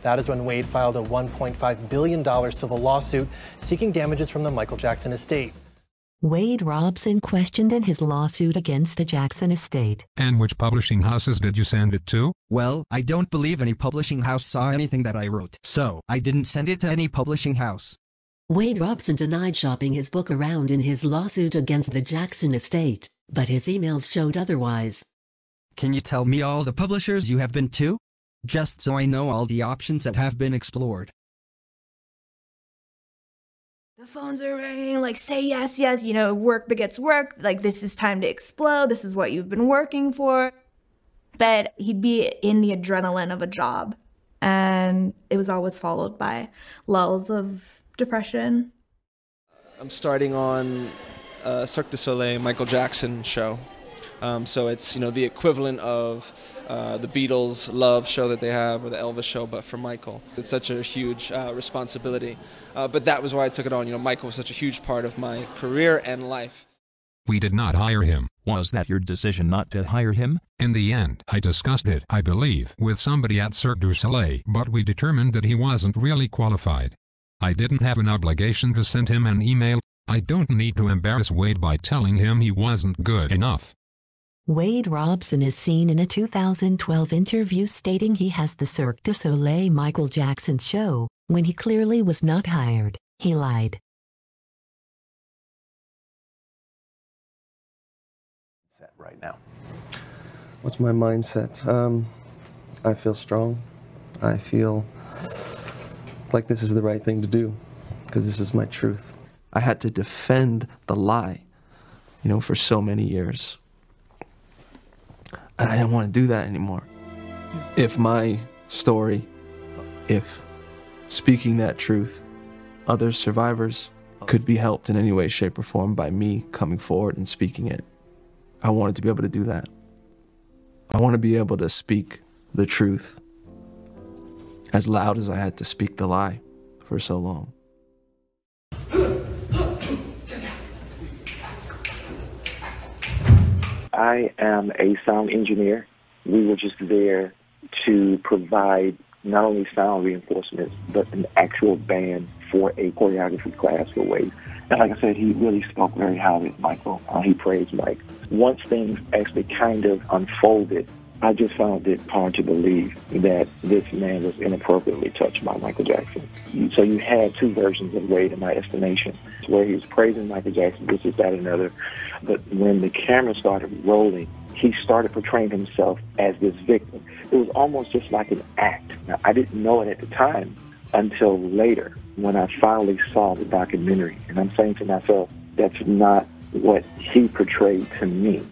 S21: That is when Wade filed a $1.5 billion civil lawsuit seeking damages from the Michael Jackson estate.
S19: Wade Robson questioned in his lawsuit against the Jackson estate.
S18: And which publishing houses did you send it to?
S11: Well, I don't believe any publishing house saw anything that I wrote, so I didn't send it to any publishing house.
S10: Wade Robson denied shopping his book around in his lawsuit against the Jackson estate, but his emails showed otherwise.
S11: Can you tell me all the publishers you have been to? Just so I know all the options that have been explored.
S16: The phones are ringing, like, say yes, yes, you know, work begets work, like, this is time to explode, this is what you've been working for. But he'd be in the adrenaline of a job, and it was always followed by lulls of depression.
S4: I'm starting on Cirque du Soleil Michael Jackson show. So it's, you know, the equivalent of the Beatles' Love show that they have, or the Elvis show, but for Michael. It's such a huge responsibility. But that was why I took it on. You know, Michael was such a huge part of my career and life.
S18: We did not hire him.
S1: Was that your decision not to hire him?
S18: In the end, I discussed it, I believe, with somebody at Cirque du Soleil, but we determined that he wasn't really qualified. I didn't have an obligation to send him an email. I don't need to embarrass Wade by telling him he wasn't good enough.
S19: Wade Robson is seen in a 2012 interview stating he has the Cirque du Soleil Michael Jackson show, when he clearly was not hired. He lied.
S4: Right now.
S3: What's my mindset? I feel strong. I feel like this is the right thing to do because this is my truth.
S4: I had to defend the lie, for so many years. And I didn't want to do that anymore. If my story, if speaking that truth, other survivors could be helped in any way, shape, or form by me coming forward and speaking it, I wanted to be able to do that. I want to be able to speak the truth as loud as I had to speak the lie for so long.
S6: I am a sound engineer. We were just there to provide not only sound reinforcements, but an actual band for a choreography class for Wade. And like I said, he really spoke very highly of Michael. He praised Mike. Once things actually kind of unfolded, I just found it hard to believe that this man was inappropriately touched by Michael Jackson. So you had two versions of Wade in my estimation, where he was praising Michael Jackson, this is that, and another. But when the camera started rolling, he started portraying himself as this victim. It was almost just like an act. Now, I didn't know it at the time until later when I finally saw the documentary. And I'm saying to myself, that's not what he portrayed to me.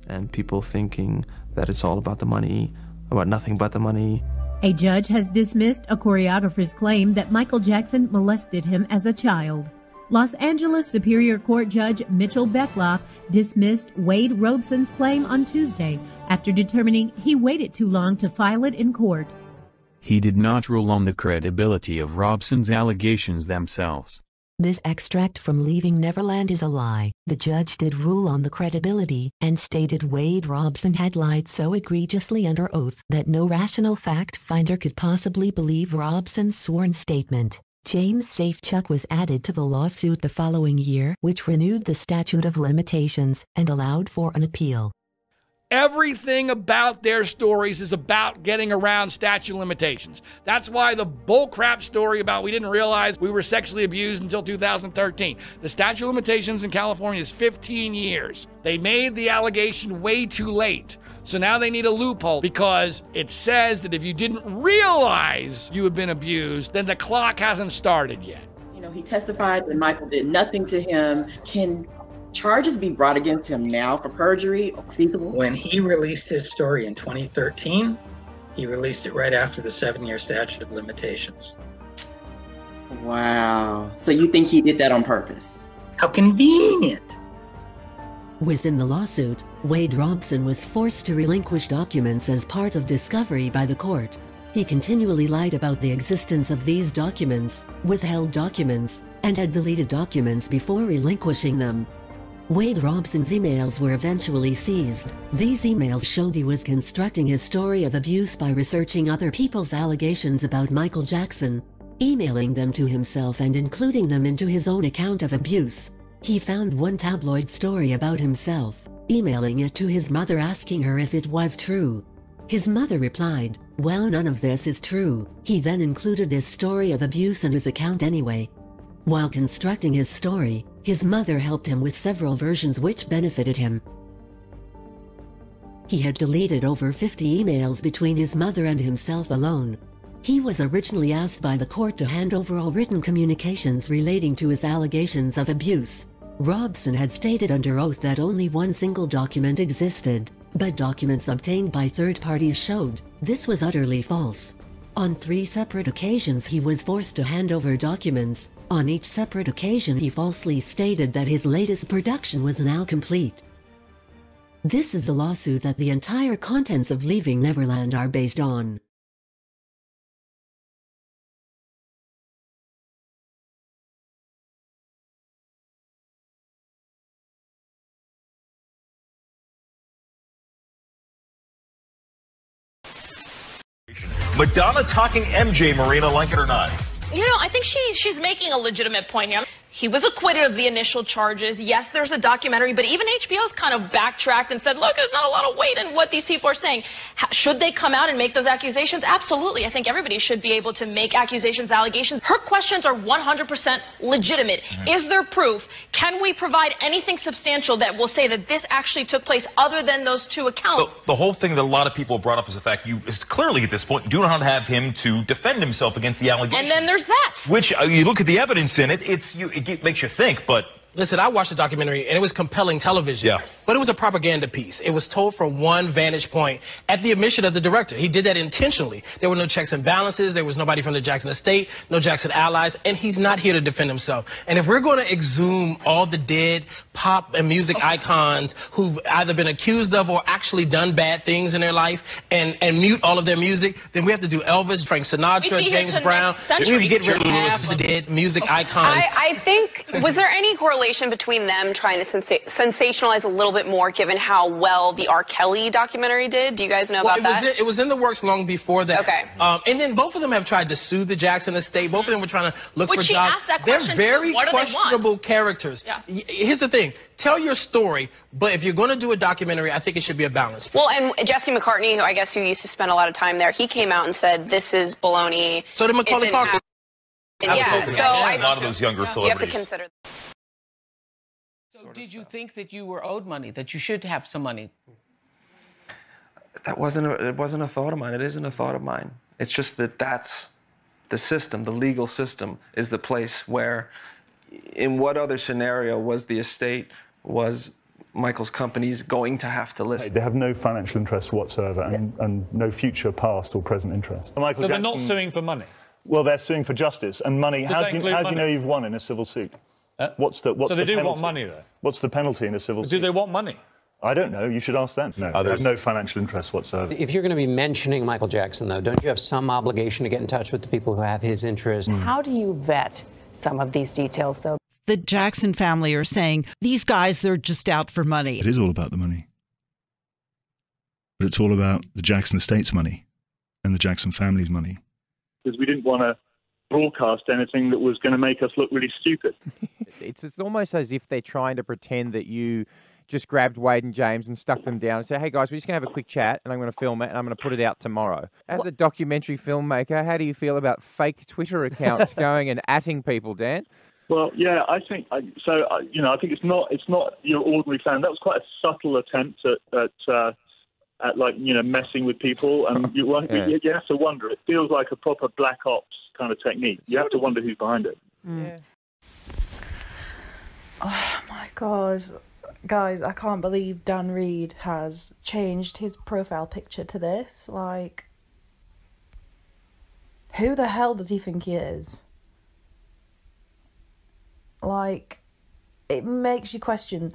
S4: And people thinking that it's all about the money, about nothing but the money.
S22: A judge has dismissed a choreographer's claim that Michael Jackson molested him as a child. Los Angeles Superior Court Judge Mitchell Beckloff dismissed Wade Robson's claim on Tuesday after determining he waited too long to file it in court.
S1: He did not rule on the credibility of Robson's allegations themselves.
S19: This extract from Leaving Neverland is a lie. The judge did rule on the credibility and stated Wade Robson had lied so egregiously under oath that no rational fact finder could possibly believe Robson's sworn statement. James Safechuck was added to the lawsuit the following year, which renewed the statute of limitations and allowed for an appeal.
S5: Everything about their stories is about getting around statute of limitations. That's why the bullcrap story about we didn't realize we were sexually abused until 2013. The statute of limitations in California is 15 years. They made the allegation way too late. So now they need a loophole because it says that if you didn't realize you had been abused, then the clock hasn't started yet.
S23: He testified that Michael did nothing to him. Can charges be brought against him now for perjury or feasible?
S7: When he released his story in 2013, he released it right after the 7-year statute of limitations.
S23: Wow. So you think he did that on purpose?
S7: How convenient.
S10: Within the lawsuit, Wade Robson was forced to relinquish documents as part of discovery by the court. He continually lied about the existence of these documents, withheld documents, and had deleted documents before relinquishing them. Wade Robson's emails were eventually seized. These emails showed he was constructing his story of abuse by researching other people's allegations about Michael Jackson, emailing them to himself and including them into his own account of abuse. He found one tabloid story about himself, emailing it to his mother asking her if it was true. His mother replied, "Well, none of this is true." He then included this story of abuse in his account anyway. While constructing his story, his mother helped him with several versions which benefited him. He had deleted over 50 emails between his mother and himself alone. He was originally asked by the court to hand over all written communications relating to his allegations of abuse. Robson had stated under oath that only one single document existed, but documents obtained by third parties showed this was utterly false. On 3 separate occasions he was forced to hand over documents. On each separate occasion he falsely stated that his latest production was now complete. This is the lawsuit that the entire contents of Leaving Neverland are based on.
S8: Madonna talking MJ, Marina, like it or not?
S9: You know, I think she's making a legitimate point here. He was acquitted of the initial charges. Yes, there's a documentary, but even HBO's kind of backtracked and said, look, there's not a lot of weight in what these people are saying. Should they come out and make those accusations? Absolutely. I think everybody should be able to make accusations, allegations. Her questions are 100% legitimate. Is there proof? Can we provide anything substantial that will say that this actually took place other than those two accounts?
S8: The whole thing that a lot of people brought up is the fact you clearly at this point do not have him to defend himself against the allegations.
S9: And then there's that.
S8: Which, you look at the evidence in it, it makes you think, but...
S12: Listen, I watched the documentary, and it was compelling television.
S8: Yeah.
S12: But it was a propaganda piece. It was told from one vantage point at the admission of the director. He did that intentionally. There were no checks and balances. There was nobody from the Jackson estate, no Jackson allies, and he's not here to defend himself. And if we're going to exhume all the dead pop and music icons who've either been accused of or actually done bad things in their life and mute all of their music, then we have to do Elvis, Frank Sinatra, James Brown. We get rid of half the dead music icons.
S13: I think, was there any correlation between them trying to sensationalize a little bit more, given how well the R. Kelly documentary did? Do you guys know about that?
S12: It was in the works long before that.
S13: Okay.
S12: And then both of them have tried to sue the Jackson estate. Both of them were trying to look for jobs.
S9: She asked that question.
S12: They're very
S9: What do they want?
S12: questionable characters. Yeah. Here's the thing. Tell your story, but if you're going to do a documentary, I think it should be a balance.
S13: Well, and Jesse McCartney, who I guess you used to spend a lot of time there, he came out and said, this is baloney.
S12: So did Macaulay Culkin.
S13: Yeah, so
S8: a lot of those younger
S13: you have
S8: celebrities.
S13: to consider.
S24: So did you think that you were owed money, that you should have some money?
S3: It wasn't a thought of mine. It isn't a thought of mine. It's just that that's the system. The legal system is the place where, in what other scenario was the estate, was Michael's companies going to have to list?
S25: They have no financial interest whatsoever and no future past or present interest.
S26: So they're not suing for money?
S25: Well, they're suing for justice and money. How do you know you've won in a civil suit? What's the
S26: so they do
S25: penalty?
S26: want money, though?
S25: What's the penalty in a civil suit?
S26: Do they want money?
S25: I don't know. You should ask them. No, they have no financial interest whatsoever.
S27: If you're going to be mentioning Michael Jackson, though, don't you have some obligation to get in touch with the people who have his interest?
S28: How do you vet some of these details, though?
S29: The Jackson family are saying, these guys, they're just out for money.
S25: It is all about the money. But it's all about the Jackson estate's money and the Jackson family's money. Because we didn't want to broadcast anything that was going to make us look really stupid.
S30: It's almost as if they're trying to pretend that you just grabbed Wade and James and stuck them down and said, hey guys, we're just going to have a quick chat and I'm going to film it and I'm going to put it out tomorrow. As a documentary filmmaker, how do you feel about fake Twitter accounts going and atting people, Dan?
S25: Well, yeah, I think I think it's not your ordinary fan. That was quite a subtle attempt at like, messing with people, and you have to wonder. It feels like a proper black ops kind of technique. You have to wonder who's behind it.
S28: Yeah. Oh my God, guys, I can't believe Dan Reed has changed his profile picture to this. Like, who the hell does he think he is? Like, it makes you question.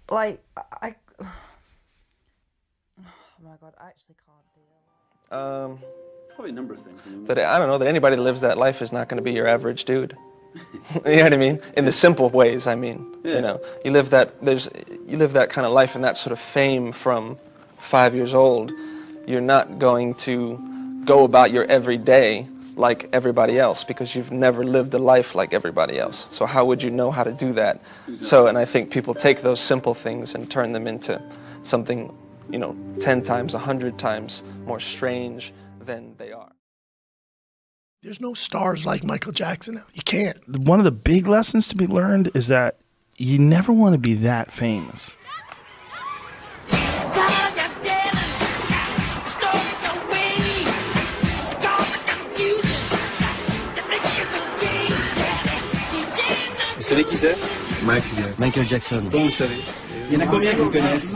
S28: Like, oh my God, I actually can't deal.
S3: Probably a number of things. That I don't know that anybody that lives that life is not going to be your average dude. You know what I mean? In the simple ways, I mean. Yeah. You live that kind of life and that sort of fame from 5 years old. You're not going to go about your everyday like everybody else because you've never lived a life like everybody else. So how would you know how to do that? So, and I think people take those simple things and turn them into something, 10 times, 100 times more strange than they are.
S31: There's no stars like Michael Jackson now. You can't.
S32: One of the big lessons to be learned is that you never want to be that famous.
S33: Vous savez qui c'est?
S34: Michael Jackson.
S33: Comment vous savez? Il y en a combien qui le connaissent?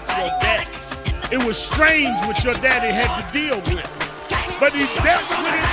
S1: about your daddy. It was strange what your daddy had to deal with. But he dealt with it